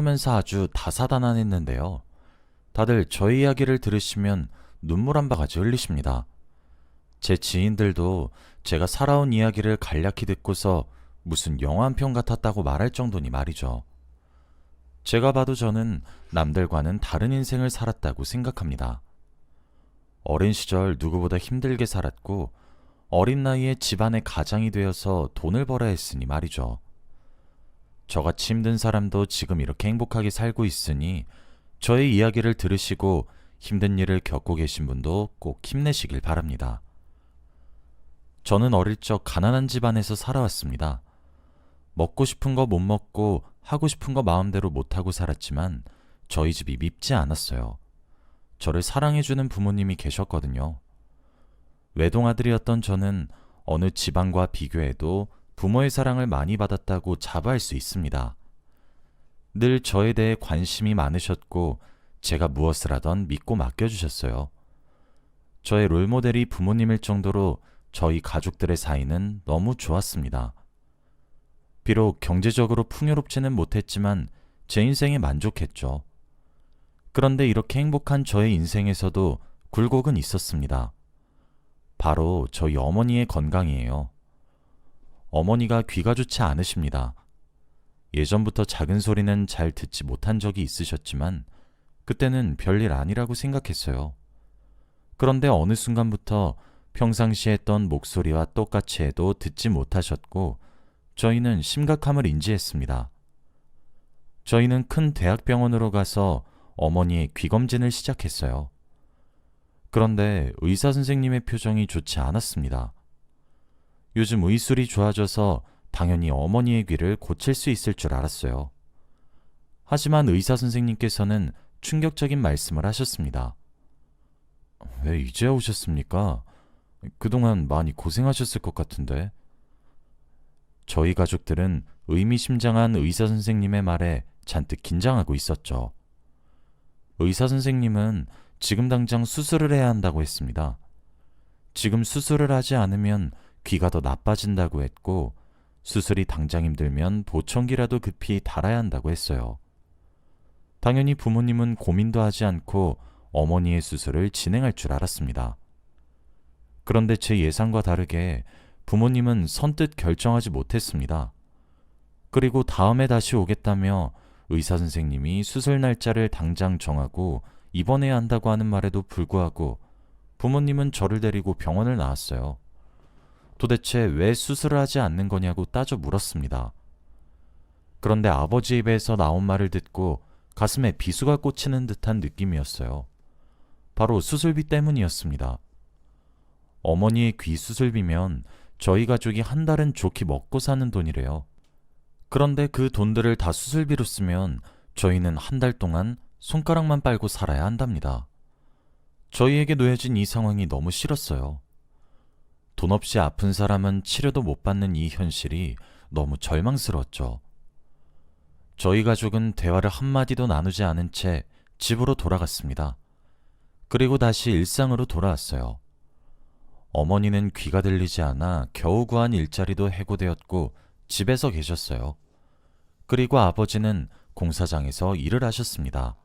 하면서 아주 다사다난했는데요. 다들 저의 이야기를 들으시면 눈물 한 바가지 흘리십니다. 제 지인들도 제가 살아온 이야기를 간략히 듣고서 무슨 영화 한 편 같았다고 말할 정도니 말이죠. 제가 봐도 저는 남들과는 다른 인생을 살았다고 생각합니다. 어린 시절 누구보다 힘들게 살았고 어린 나이에 집안의 가장이 되어서 돈을 벌어야 했으니 말이죠. 저같이 힘든 사람도 지금 이렇게 행복하게 살고 있으니 저의 이야기를 들으시고 힘든 일을 겪고 계신 분도 꼭 힘내시길 바랍니다. 저는 어릴 적 가난한 집안에서 살아왔습니다. 먹고 싶은 거 못 먹고 하고 싶은 거 마음대로 못 하고 살았지만 저희 집이 밉지 않았어요. 저를 사랑해주는 부모님이 계셨거든요. 외동아들이었던 저는 어느 집안과 비교해도 부모의 사랑을 많이 받았다고 자부할 수 있습니다. 늘 저에 대해 관심이 많으셨고 제가 무엇을 하던 믿고 맡겨주셨어요. 저의 롤모델이 부모님일 정도로 저희 가족들의 사이는 너무 좋았습니다. 비록 경제적으로 풍요롭지는 못했지만 제 인생에 만족했죠. 그런데 이렇게 행복한 저의 인생에서도 굴곡은 있었습니다. 바로 저희 어머니의 건강이에요. 어머니가 귀가 좋지 않으십니다. 예전부터 작은 소리는 잘 듣지 못한 적이 있으셨지만 그때는 별일 아니라고 생각했어요. 그런데 어느 순간부터 평상시에 했던 목소리와 똑같이 해도 듣지 못하셨고 저희는 심각함을 인지했습니다. 저희는 큰 대학병원으로 가서 어머니의 귀검진을 시작했어요. 그런데 의사 선생님의 표정이 좋지 않았습니다. 요즘 의술이 좋아져서 당연히 어머니의 귀를 고칠 수 있을 줄 알았어요. 하지만 의사 선생님께서는 충격적인 말씀을 하셨습니다. 왜 이제 오셨습니까? 그동안 많이 고생하셨을 것 같은데. 저희 가족들은 의미심장한 의사 선생님의 말에 잔뜩 긴장하고 있었죠. 의사 선생님은 지금 당장 수술을 해야 한다고 했습니다. 지금 수술을 하지 않으면 귀가 더 나빠진다고 했고 수술이 당장 힘들면 보청기라도 급히 달아야 한다고 했어요. 당연히 부모님은 고민도 하지 않고 어머니의 수술을 진행할 줄 알았습니다. 그런데 제 예상과 다르게 부모님은 선뜻 결정하지 못했습니다. 그리고 다음에 다시 오겠다며 의사 선생님이 수술 날짜를 당장 정하고 입원해야 한다고 하는 말에도 불구하고 부모님은 저를 데리고 병원을 나왔어요. 도대체 왜 수술을 하지 않는 거냐고 따져 물었습니다. 그런데 아버지 입에서 나온 말을 듣고 가슴에 비수가 꽂히는 듯한 느낌이었어요. 바로 수술비 때문이었습니다. 어머니의 귀 수술비면 저희 가족이 한 달은 좋게 먹고 사는 돈이래요. 그런데 그 돈들을 다 수술비로 쓰면 저희는 한 달 동안 손가락만 빨고 살아야 한답니다. 저희에게 놓여진 이 상황이 너무 싫었어요. 돈 없이 아픈 사람은 치료도 못 받는 이 현실이 너무 절망스러웠죠. 저희 가족은 대화를 한마디도 나누지 않은 채 집으로 돌아갔습니다. 그리고 다시 일상으로 돌아왔어요. 어머니는 귀가 들리지 않아 겨우 구한 일자리도 해고되었고 집에서 계셨어요. 그리고 아버지는 공사장에서 일을 하셨습니다.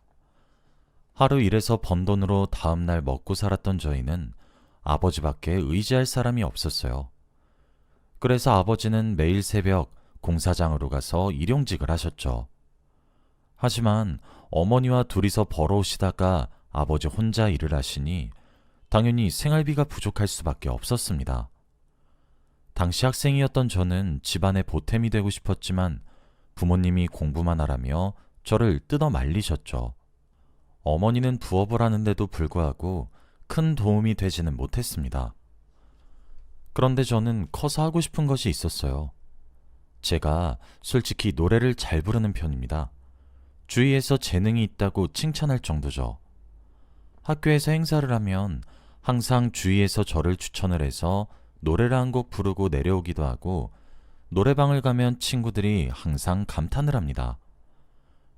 하루 일해서 번 돈으로 다음날 먹고 살았던 저희는 아버지밖에 의지할 사람이 없었어요. 그래서 아버지는 매일 새벽 공사장으로 가서 일용직을 하셨죠. 하지만 어머니와 둘이서 벌어오시다가 아버지 혼자 일을 하시니 당연히 생활비가 부족할 수밖에 없었습니다. 당시 학생이었던 저는 집안의 보탬이 되고 싶었지만 부모님이 공부만 하라며 저를 뜯어 말리셨죠. 어머니는 부업을 하는데도 불구하고 큰 도움이 되지는 못했습니다. 그런데 저는 커서 하고 싶은 것이 있었어요. 제가 솔직히 노래를 잘 부르는 편입니다. 주위에서 재능이 있다고 칭찬할 정도죠. 학교에서 행사를 하면 항상 주위에서 저를 추천을 해서 노래를 한 곡 부르고 내려오기도 하고 노래방을 가면 친구들이 항상 감탄을 합니다.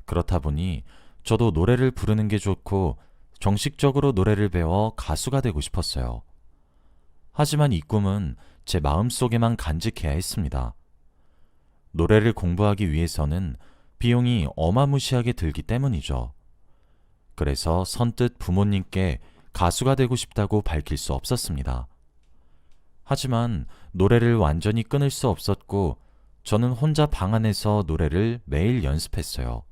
그렇다 보니 저도 노래를 부르는 게 좋고 정식적으로 노래를 배워 가수가 되고 싶었어요. 하지만 이 꿈은 제 마음속에만 간직해야 했습니다. 노래를 공부하기 위해서는 비용이 어마무시하게 들기 때문이죠. 그래서 선뜻 부모님께 가수가 되고 싶다고 밝힐 수 없었습니다. 하지만 노래를 완전히 끊을 수 없었고 저는 혼자 방 안에서 노래를 매일 연습했어요.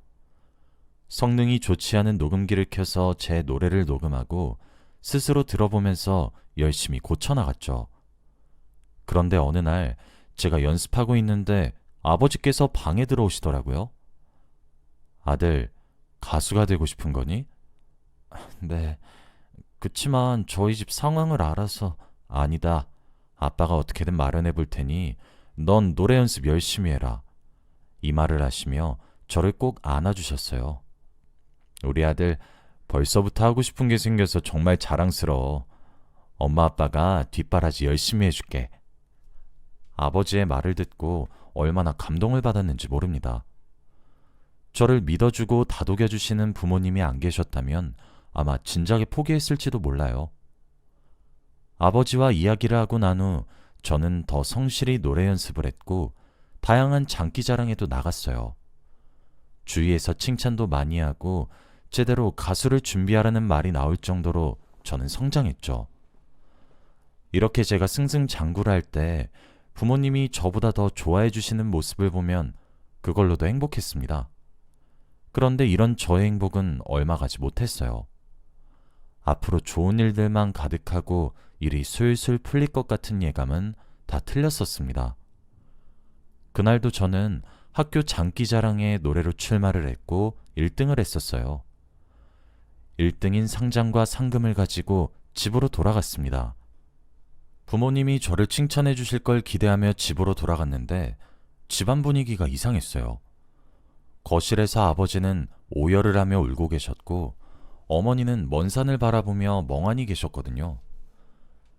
성능이 좋지 않은 녹음기를 켜서 제 노래를 녹음하고 스스로 들어보면서 열심히 고쳐나갔죠. 그런데 어느 날 제가 연습하고 있는데 아버지께서 방에 들어오시더라고요. 아들, 가수가 되고 싶은 거니? 네, 그치만 저희 집 상황을 알아서. 아니다. 아빠가 어떻게든 마련해 볼 테니 넌 노래 연습 열심히 해라. 이 말을 하시며 저를 꼭 안아주셨어요. 우리 아들 벌써부터 하고 싶은 게 생겨서 정말 자랑스러워. 엄마 아빠가 뒷바라지 열심히 해줄게. 아버지의 말을 듣고 얼마나 감동을 받았는지 모릅니다. 저를 믿어주고 다독여주시는 부모님이 안 계셨다면 아마 진작에 포기했을지도 몰라요. 아버지와 이야기를 하고 난 후 저는 더 성실히 노래 연습을 했고 다양한 장기자랑에도 나갔어요. 주위에서 칭찬도 많이 하고 제대로 가수를 준비하라는 말이 나올 정도로 저는 성장했죠. 이렇게 제가 승승장구를 할 때 부모님이 저보다 더 좋아해 주시는 모습을 보면 그걸로도 행복했습니다. 그런데 이런 저의 행복은 얼마 가지 못했어요. 앞으로 좋은 일들만 가득하고 일이 술술 풀릴 것 같은 예감은 다 틀렸었습니다. 그날도 저는 학교 장기자랑에 노래로 출마를 했고 1등을 했었어요. 1등인 상장과 상금을 가지고 집으로 돌아갔습니다. 부모님이 저를 칭찬해 주실 걸 기대하며 집으로 돌아갔는데 집안 분위기가 이상했어요. 거실에서 아버지는 오열을 하며 울고 계셨고 어머니는 먼 산을 바라보며 멍하니 계셨거든요.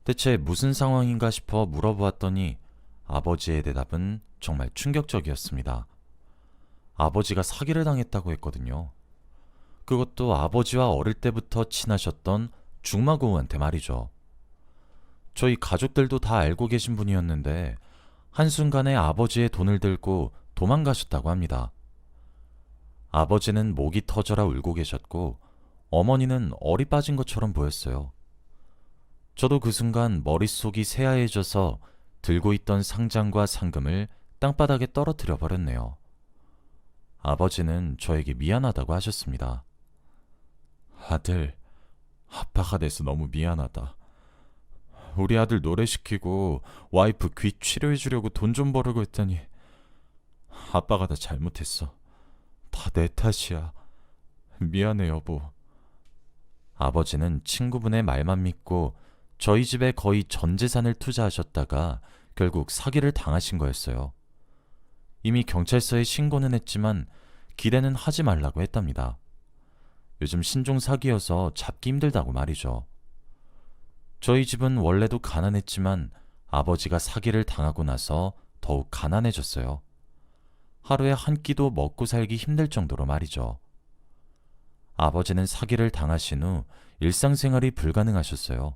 대체 무슨 상황인가 싶어 물어보았더니 아버지의 대답은 정말 충격적이었습니다. 아버지가 사기를 당했다고 했거든요. 그것도 아버지와 어릴 때부터 친하셨던 중마고우한테 말이죠. 저희 가족들도 다 알고 계신 분이었는데 한순간에 아버지의 돈을 들고 도망가셨다고 합니다. 아버지는 목이 터져라 울고 계셨고 어머니는 얼이 빠진 것처럼 보였어요. 저도 그 순간 머릿속이 새하얘져서 들고 있던 상장과 상금을 땅바닥에 떨어뜨려 버렸네요. 아버지는 저에게 미안하다고 하셨습니다. 아들, 아빠가 돼서 너무 미안하다. 우리 아들 노래 시키고 와이프 귀 치료해 주려고 돈 좀 벌으고 했더니 아빠가 다 잘못했어. 다 내 탓이야. 미안해 여보. 아버지는 친구분의 말만 믿고 저희 집에 거의 전 재산을 투자하셨다가 결국 사기를 당하신 거였어요. 이미 경찰서에 신고는 했지만 기대는 하지 말라고 했답니다. 요즘 신종 사기여서 잡기 힘들다고 말이죠. 저희 집은 원래도 가난했지만 아버지가 사기를 당하고 나서 더욱 가난해졌어요. 하루에 한 끼도 먹고 살기 힘들 정도로 말이죠. 아버지는 사기를 당하신 후 일상생활이 불가능하셨어요.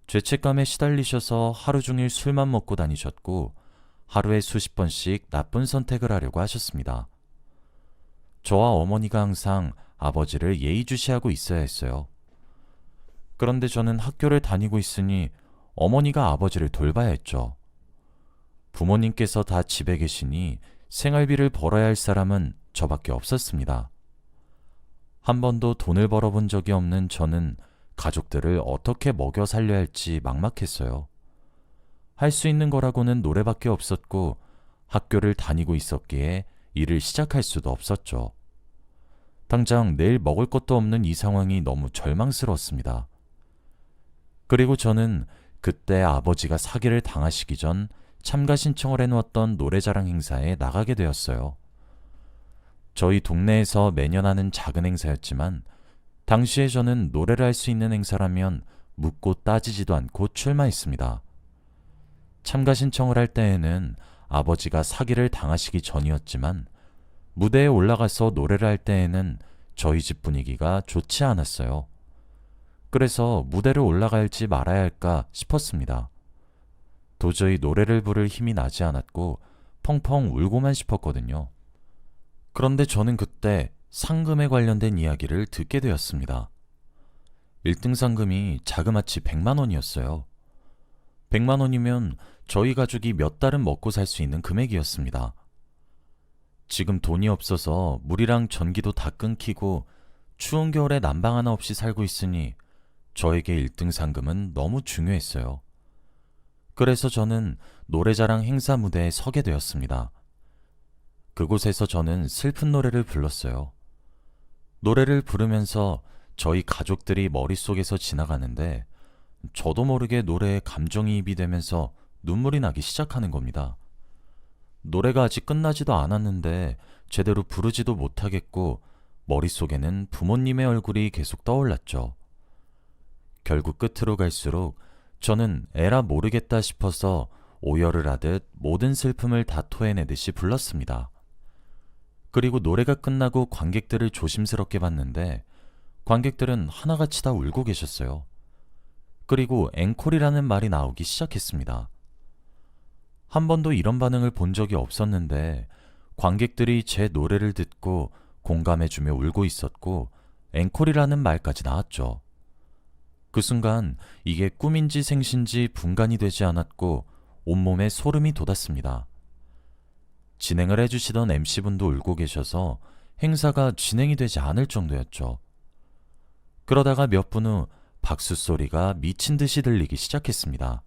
죄책감에 시달리셔서 하루 종일 술만 먹고 다니셨고 하루에 수십 번씩 나쁜 선택을 하려고 하셨습니다. 저와 어머니가 항상 아버지를 예의주시하고 있어야 했어요. 그런데 저는 학교를 다니고 있으니 어머니가 아버지를 돌봐야 했죠. 부모님께서 다 집에 계시니 생활비를 벌어야 할 사람은 저밖에 없었습니다. 한 번도 돈을 벌어본 적이 없는 저는 가족들을 어떻게 먹여 살려야 할지 막막했어요. 할 수 있는 거라고는 노래밖에 없었고 학교를 다니고 있었기에 일을 시작할 수도 없었죠. 당장 내일 먹을 것도 없는 이 상황이 너무 절망스러웠습니다. 그리고 저는 그때 아버지가 사기를 당하시기 전 참가 신청을 해놓았던 노래자랑 행사에 나가게 되었어요. 저희 동네에서 매년 하는 작은 행사였지만 당시에 저는 노래를 할 수 있는 행사라면 묻고 따지지도 않고 출마했습니다. 참가 신청을 할 때에는 아버지가 사기를 당하시기 전이었지만 무대에 올라가서 노래를 할 때에는 저희 집 분위기가 좋지 않았어요. 그래서 무대를 올라갈지 말아야 할까 싶었습니다. 도저히 노래를 부를 힘이 나지 않았고 펑펑 울고만 싶었거든요. 그런데 저는 그때 상금에 관련된 이야기를 듣게 되었습니다. 1등 상금이 자그마치 100만 원이었어요. 100만 원이면 저희 가족이 몇 달은 먹고 살 수 있는 금액이었습니다. 지금 돈이 없어서 물이랑 전기도 다 끊기고 추운 겨울에 난방 하나 없이 살고 있으니 저에게 1등 상금은 너무 중요했어요. 그래서 저는 노래자랑 행사 무대에 서게 되었습니다. 그곳에서 저는 슬픈 노래를 불렀어요. 노래를 부르면서 저희 가족들이 머릿속에서 지나가는데 저도 모르게 노래에 감정이입이 되면서 눈물이 나기 시작하는 겁니다. 노래가 아직 끝나지도 않았는데 제대로 부르지도 못하겠고 머릿속에는 부모님의 얼굴이 계속 떠올랐죠. 결국 끝으로 갈수록 저는 에라 모르겠다 싶어서 오열을 하듯 모든 슬픔을 다 토해내듯이 불렀습니다. 그리고 노래가 끝나고 관객들을 조심스럽게 봤는데 관객들은 하나같이 다 울고 계셨어요. 그리고 앵콜이라는 말이 나오기 시작했습니다. 한 번도 이런 반응을 본 적이 없었는데 관객들이 제 노래를 듣고 공감해주며 울고 있었고 앵콜이라는 말까지 나왔죠. 그 순간 이게 꿈인지 생신지 분간이 되지 않았고 온몸에 소름이 돋았습니다. 진행을 해주시던 MC분도 울고 계셔서 행사가 진행이 되지 않을 정도였죠. 그러다가 몇 분 후 박수 소리가 미친 듯이 들리기 시작했습니다.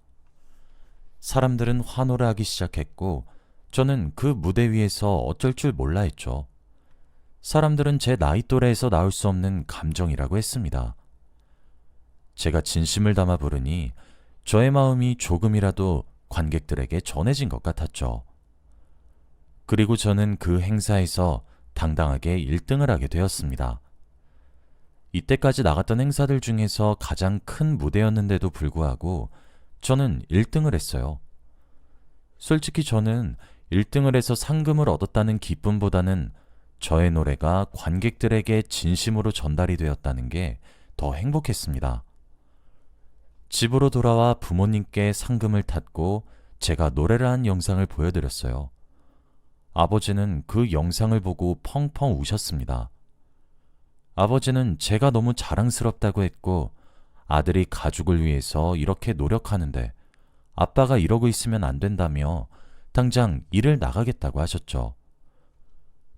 사람들은 환호를 하기 시작했고 저는 그 무대 위에서 어쩔 줄 몰라 했죠. 사람들은 제 나이 또래에서 나올 수 없는 감정이라고 했습니다. 제가 진심을 담아 부르니 저의 마음이 조금이라도 관객들에게 전해진 것 같았죠. 그리고 저는 그 행사에서 당당하게 1등을 하게 되었습니다. 이때까지 나갔던 행사들 중에서 가장 큰 무대였는데도 불구하고 저는 1등을 했어요. 솔직히 저는 1등을 해서 상금을 얻었다는 기쁨보다는 저의 노래가 관객들에게 진심으로 전달이 되었다는 게 더 행복했습니다. 집으로 돌아와 부모님께 상금을 탔고 제가 노래를 한 영상을 보여드렸어요. 아버지는 그 영상을 보고 펑펑 우셨습니다. 아버지는 제가 너무 자랑스럽다고 했고 아들이 가족을 위해서 이렇게 노력하는데 아빠가 이러고 있으면 안 된다며 당장 일을 나가겠다고 하셨죠.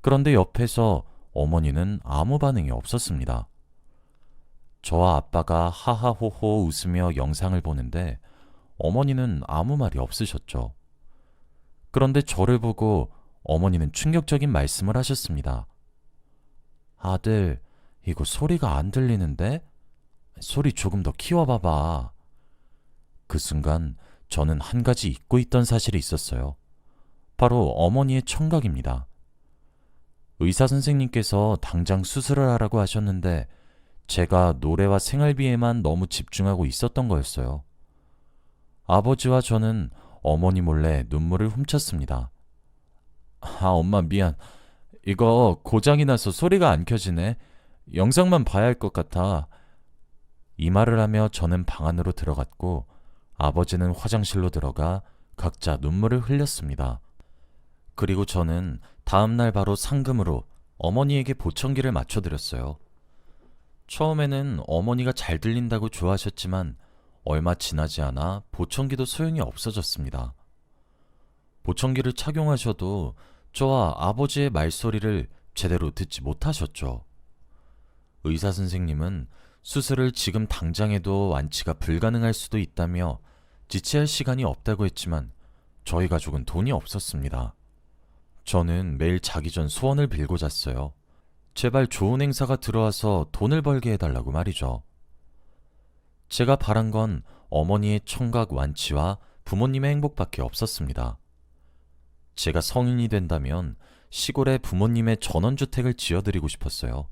그런데 옆에서 어머니는 아무 반응이 없었습니다. 저와 아빠가 하하호호 웃으며 영상을 보는데 어머니는 아무 말이 없으셨죠. 그런데 저를 보고 어머니는 충격적인 말씀을 하셨습니다. 아들, 이거 소리가 안 들리는데? 소리 조금 더 키워봐봐. 그 순간 저는 한 가지 잊고 있던 사실이 있었어요. 바로 어머니의 청각입니다. 의사 선생님께서 당장 수술을 하라고 하셨는데 제가 노래와 생활비에만 너무 집중하고 있었던 거였어요. 아버지와 저는 어머니 몰래 눈물을 훔쳤습니다. 아, 엄마 미안. 이거 고장이 나서 소리가 안 켜지네. 영상만 봐야 할 것 같아. 이 말을 하며 저는 방 안으로 들어갔고 아버지는 화장실로 들어가 각자 눈물을 흘렸습니다. 그리고 저는 다음날 바로 상금으로 어머니에게 보청기를 맞춰드렸어요. 처음에는 어머니가 잘 들린다고 좋아하셨지만 얼마 지나지 않아 보청기도 소용이 없어졌습니다. 보청기를 착용하셔도 저와 아버지의 말소리를 제대로 듣지 못하셨죠. 의사 선생님은 수술을 지금 당장 해도 완치가 불가능할 수도 있다며 지체할 시간이 없다고 했지만 저희 가족은 돈이 없었습니다. 저는 매일 자기 전 소원을 빌고 잤어요. 제발 좋은 행사가 들어와서 돈을 벌게 해달라고 말이죠. 제가 바란 건 어머니의 청각 완치와 부모님의 행복밖에 없었습니다. 제가 성인이 된다면 시골에 부모님의 전원주택을 지어드리고 싶었어요.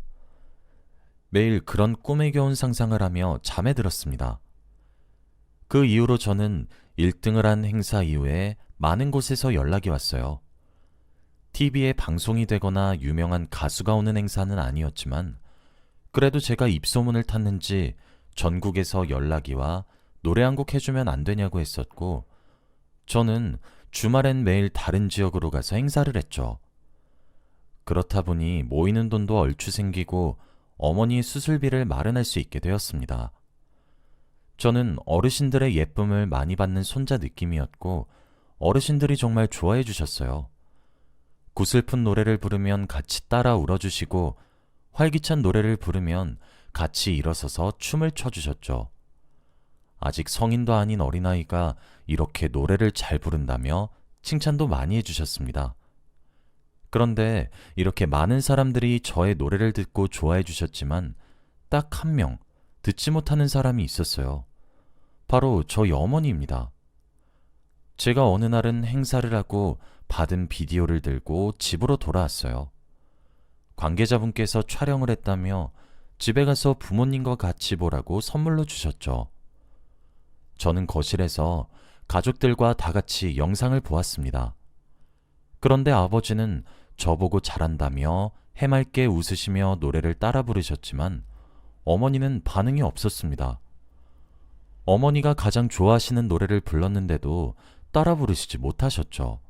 매일 그런 꿈에 겨운 상상을 하며 잠에 들었습니다. 그 이후로 저는 1등을 한 행사 이후에 많은 곳에서 연락이 왔어요. TV에 방송이 되거나 유명한 가수가 오는 행사는 아니었지만 그래도 제가 입소문을 탔는지 전국에서 연락이 와 노래 한 곡 해주면 안 되냐고 했었고 저는 주말엔 매일 다른 지역으로 가서 행사를 했죠. 그렇다 보니 모이는 돈도 얼추 생기고 어머니의 수술비를 마련할 수 있게 되었습니다. 저는 어르신들의 예쁨을 많이 받는 손자 느낌이었고 어르신들이 정말 좋아해 주셨어요. 구슬픈 노래를 부르면 같이 따라 울어주시고 활기찬 노래를 부르면 같이 일어서서 춤을 춰주셨죠. 아직 성인도 아닌 어린아이가 이렇게 노래를 잘 부른다며 칭찬도 많이 해주셨습니다. 그런데 이렇게 많은 사람들이 저의 노래를 듣고 좋아해 주셨지만 딱 한 명 듣지 못하는 사람이 있었어요. 바로 저희 어머니입니다. 제가 어느 날은 행사를 하고 받은 비디오를 들고 집으로 돌아왔어요. 관계자분께서 촬영을 했다며 집에 가서 부모님과 같이 보라고 선물로 주셨죠. 저는 거실에서 가족들과 다 같이 영상을 보았습니다. 그런데 아버지는 저보고 잘한다며 해맑게 웃으시며 노래를 따라 부르셨지만 어머니는 반응이 없었습니다. 어머니가 가장 좋아하시는 노래를 불렀는데도 따라 부르시지 못하셨죠.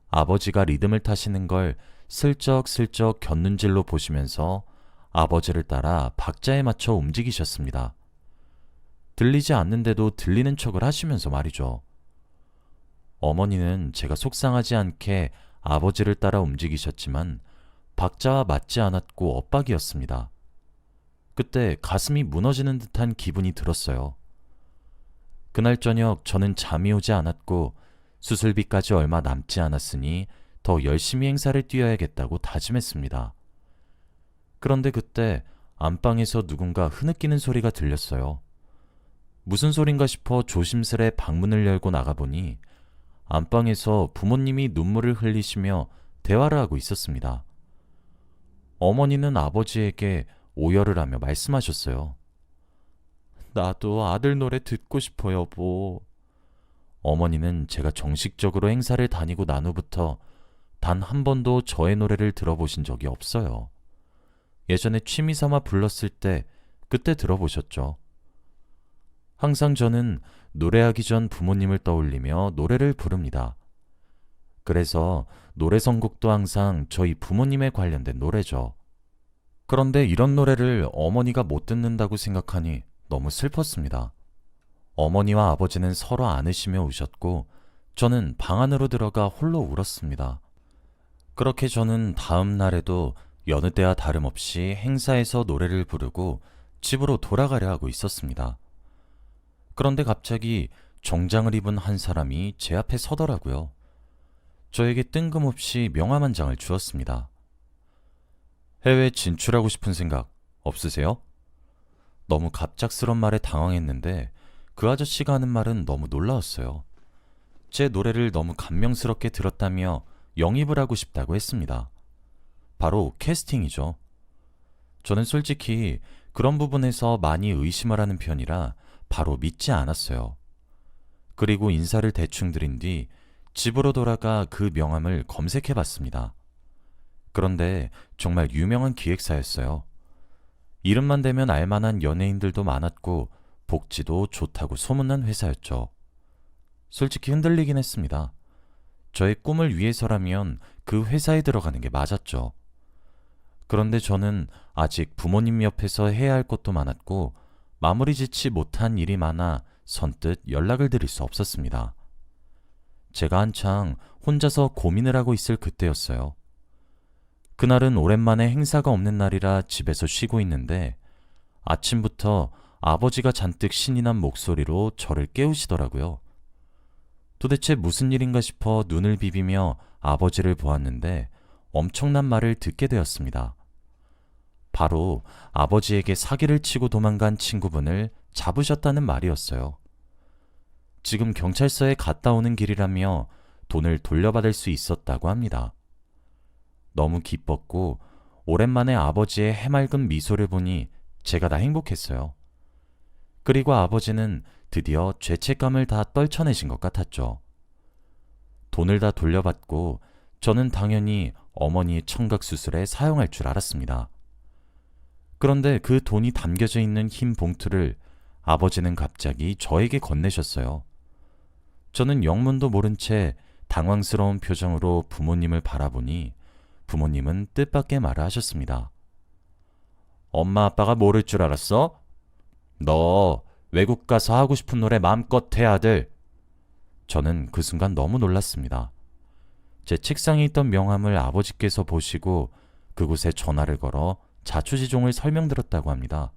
아버지가 리듬을 타시는 걸 슬쩍슬쩍 곁눈질로 보시면서 아버지를 따라 박자에 맞춰 움직이셨습니다. 들리지 않는데도 들리는 척을 하시면서 말이죠. 어머니는 제가 속상하지 않게 아버지를 따라 움직이셨지만 박자와 맞지 않았고 엇박이었습니다. 그때 가슴이 무너지는 듯한 기분이 들었어요. 그날 저녁 저는 잠이 오지 않았고 수술비까지 얼마 남지 않았으니 더 열심히 행사를 뛰어야겠다고 다짐했습니다. 그런데 그때 안방에서 누군가 흐느끼는 소리가 들렸어요. 무슨 소린가 싶어 조심스레 방문을 열고 나가보니 안방에서 부모님이 눈물을 흘리시며 대화를 하고 있었습니다. 어머니는 아버지에게 오열을 하며 말씀하셨어요. 나도 아들 노래 듣고 싶어, 여보. 어머니는 제가 정식적으로 행사를 다니고 난 후부터 단 한 번도 저의 노래를 들어보신 적이 없어요. 예전에 취미 삼아 불렀을 때 그때 들어보셨죠. 항상 저는 노래하기 전 부모님을 떠올리며 노래를 부릅니다. 그래서 노래 선곡도 항상 저희 부모님에 관련된 노래죠. 그런데 이런 노래를 어머니가 못 듣는다고 생각하니 너무 슬펐습니다. 어머니와 아버지는 서로 안으시며 우셨고 저는 방 안으로 들어가 홀로 울었습니다. 그렇게 저는 다음 날에도 여느 때와 다름없이 행사에서 노래를 부르고 집으로 돌아가려 하고 있었습니다. 그런데 갑자기 정장을 입은 한 사람이 제 앞에 서더라고요. 저에게 뜬금없이 명함 한 장을 주었습니다. 해외 진출하고 싶은 생각 없으세요? 너무 갑작스런 말에 당황했는데 그 아저씨가 하는 말은 너무 놀라웠어요. 제 노래를 너무 감명스럽게 들었다며 영입을 하고 싶다고 했습니다. 바로 캐스팅이죠. 저는 솔직히 그런 부분에서 많이 의심을 하는 편이라 바로 믿지 않았어요. 그리고 인사를 대충 드린 뒤 집으로 돌아가 그 명함을 검색해 봤습니다. 그런데 정말 유명한 기획사였어요. 이름만 대면 알만한 연예인들도 많았고 복지도 좋다고 소문난 회사였죠. 솔직히 흔들리긴 했습니다. 저의 꿈을 위해서라면 그 회사에 들어가는 게 맞았죠. 그런데 저는 아직 부모님 옆에서 해야 할 것도 많았고 마무리 짓지 못한 일이 많아 선뜻 연락을 드릴 수 없었습니다. 제가 한창 혼자서 고민을 하고 있을 그때였어요. 그날은 오랜만에 행사가 없는 날이라 집에서 쉬고 있는데 아침부터 아버지가 잔뜩 신이 난 목소리로 저를 깨우시더라고요. 도대체 무슨 일인가 싶어 눈을 비비며 아버지를 보았는데 엄청난 말을 듣게 되었습니다. 바로 아버지에게 사기를 치고 도망간 친구분을 잡으셨다는 말이었어요. 지금 경찰서에 갔다 오는 길이라며 돈을 돌려받을 수 있었다고 합니다. 너무 기뻤고 오랜만에 아버지의 해맑은 미소를 보니 제가 다 행복했어요. 그리고 아버지는 드디어 죄책감을 다 떨쳐내신 것 같았죠. 돈을 다 돌려받고 저는 당연히 어머니의 청각수술에 사용할 줄 알았습니다. 그런데 그 돈이 담겨져 있는 흰 봉투를 아버지는 갑자기 저에게 건네셨어요. 저는 영문도 모른 채 당황스러운 표정으로 부모님을 바라보니 부모님은 뜻밖의 말을 하셨습니다. 엄마 아빠가 모를 줄 알았어? 너 외국 가서 하고 싶은 노래 마음껏 해, 아들. 저는 그 순간 너무 놀랐습니다. 제 책상에 있던 명함을 아버지께서 보시고 그곳에 전화를 걸어 자초지종을 설명드렸다고 합니다.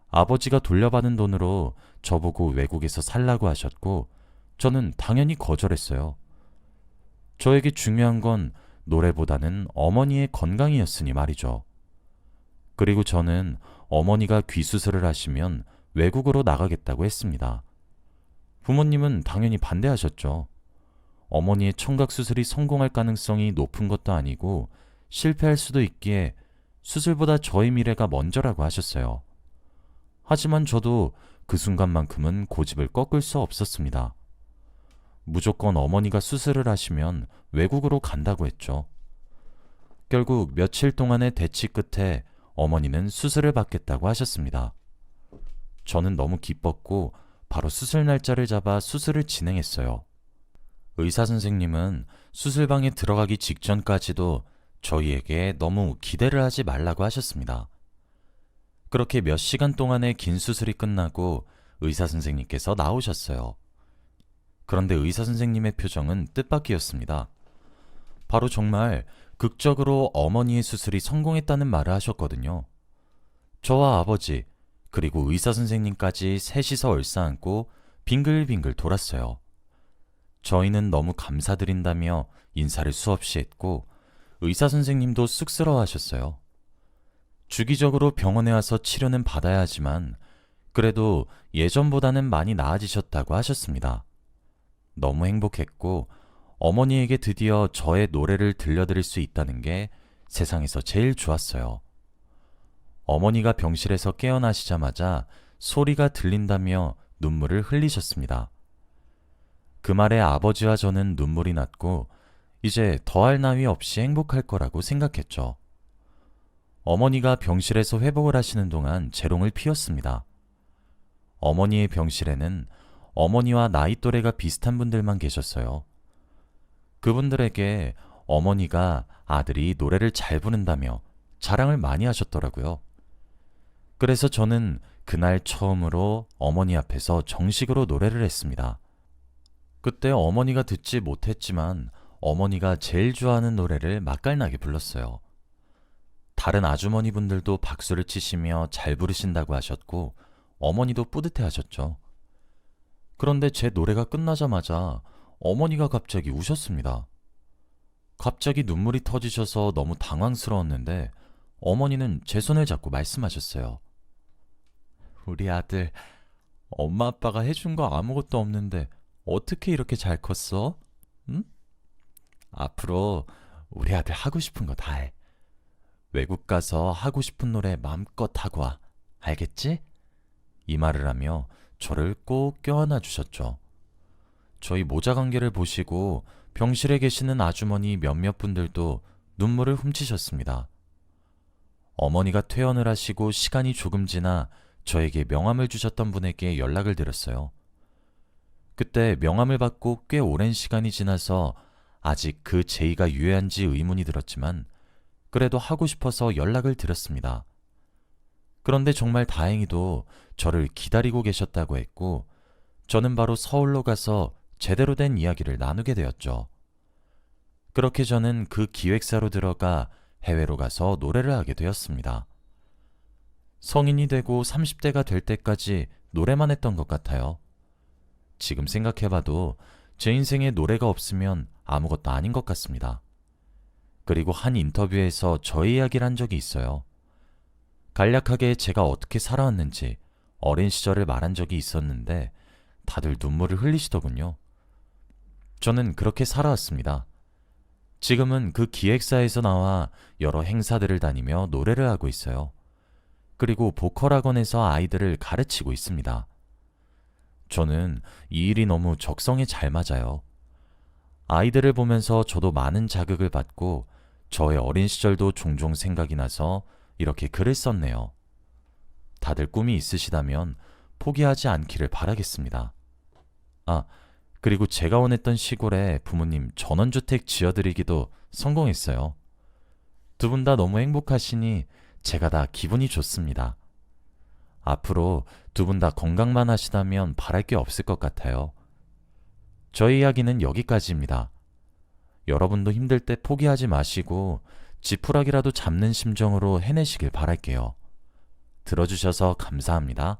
아버지가 돌려받은 돈으로 저보고 외국에서 살라고 하셨고 저는 당연히 거절했어요. 저에게 중요한 건 노래보다는 어머니의 건강이었으니 말이죠. 그리고 저는 어머니가 귀 수술을 하시면 외국으로 나가겠다고 했습니다. 부모님은 당연히 반대하셨죠. 어머니의 청각 수술이 성공할 가능성이 높은 것도 아니고 실패할 수도 있기에 수술보다 저의 미래가 먼저라고 하셨어요. 하지만 저도 그 순간만큼은 고집을 꺾을 수 없었습니다. 무조건 어머니가 수술을 하시면 외국으로 간다고 했죠. 결국 며칠 동안의 대치 끝에 어머니는 수술을 받겠다고 하셨습니다. 저는 너무 기뻤고 바로 수술 날짜를 잡아 수술을 진행했어요. 의사 선생님은 수술방에 들어가기 직전까지도 저희에게 너무 기대를 하지 말라고 하셨습니다. 그렇게 몇 시간 동안의 긴 수술이 끝나고 의사 선생님께서 나오셨어요. 그런데 의사 선생님의 표정은 뜻밖이었습니다. 바로 정말 극적으로 어머니의 수술이 성공했다는 말을 하셨거든요. 저와 아버지, 그리고 의사 선생님까지 셋이서 얼싸안고 빙글빙글 돌았어요. 저희는 너무 감사드린다며 인사를 수없이 했고 의사 선생님도 쑥스러워 하셨어요. 주기적으로 병원에 와서 치료는 받아야 하지만 그래도 예전보다는 많이 나아지셨다고 하셨습니다. 너무 행복했고 어머니에게 드디어 저의 노래를 들려드릴 수 있다는 게 세상에서 제일 좋았어요. 어머니가 병실에서 깨어나시자마자 소리가 들린다며 눈물을 흘리셨습니다. 그 말에 아버지와 저는 눈물이 났고 이제 더할 나위 없이 행복할 거라고 생각했죠. 어머니가 병실에서 회복을 하시는 동안 재롱을 피웠습니다. 어머니의 병실에는 어머니와 나이 또래가 비슷한 분들만 계셨어요. 그분들에게 어머니가 아들이 노래를 잘 부른다며 자랑을 많이 하셨더라고요. 그래서 저는 그날 처음으로 어머니 앞에서 정식으로 노래를 했습니다. 그때 어머니가 듣지 못했지만 어머니가 제일 좋아하는 노래를 맛깔나게 불렀어요. 다른 아주머니 분들도 박수를 치시며 잘 부르신다고 하셨고 어머니도 뿌듯해 하셨죠. 그런데 제 노래가 끝나자마자 어머니가 갑자기 우셨습니다. 갑자기 눈물이 터지셔서 너무 당황스러웠는데 어머니는 제 손을 잡고 말씀하셨어요. 우리 아들, 엄마 아빠가 해준 거 아무것도 없는데 어떻게 이렇게 잘 컸어? 응? 앞으로 우리 아들 하고 싶은 거 다 해. 외국 가서 하고 싶은 노래 마음껏 하고 와. 알겠지? 이 말을 하며 저를 꼭 껴안아 주셨죠. 저희 모자 관계를 보시고 병실에 계시는 아주머니 몇몇 분들도 눈물을 훔치셨습니다. 어머니가 퇴원을 하시고 시간이 조금 지나 저에게 명함을 주셨던 분에게 연락을 드렸어요. 그때 명함을 받고 꽤 오랜 시간이 지나서 아직 그 제의가 유효한지 의문이 들었지만 그래도 하고 싶어서 연락을 드렸습니다. 그런데 정말 다행히도 저를 기다리고 계셨다고 했고 저는 바로 서울로 가서 제대로 된 이야기를 나누게 되었죠. 그렇게 저는 그 기획사로 들어가 해외로 가서 노래를 하게 되었습니다. 성인이 되고 30대가 될 때까지 노래만 했던 것 같아요. 지금 생각해봐도 제 인생에 노래가 없으면 아무것도 아닌 것 같습니다. 그리고 한 인터뷰에서 저의 이야기를 한 적이 있어요. 간략하게 제가 어떻게 살아왔는지 어린 시절을 말한 적이 있었는데 다들 눈물을 흘리시더군요. 저는 그렇게 살아왔습니다. 지금은 그 기획사에서 나와 여러 행사들을 다니며 노래를 하고 있어요. 그리고 보컬 학원에서 아이들을 가르치고 있습니다. 저는 이 일이 너무 적성에 잘 맞아요. 아이들을 보면서 저도 많은 자극을 받고 저의 어린 시절도 종종 생각이 나서 이렇게 글을 썼네요. 다들 꿈이 있으시다면 포기하지 않기를 바라겠습니다. 아, 그리고 제가 원했던 시골에 부모님 전원주택 지어드리기도 성공했어요. 두 분 다 너무 행복하시니 제가 다 기분이 좋습니다. 앞으로 두 분 다 건강만 하시다면 바랄 게 없을 것 같아요. 저희 이야기는 여기까지입니다. 여러분도 힘들 때 포기하지 마시고 지푸라기라도 잡는 심정으로 해내시길 바랄게요. 들어주셔서 감사합니다.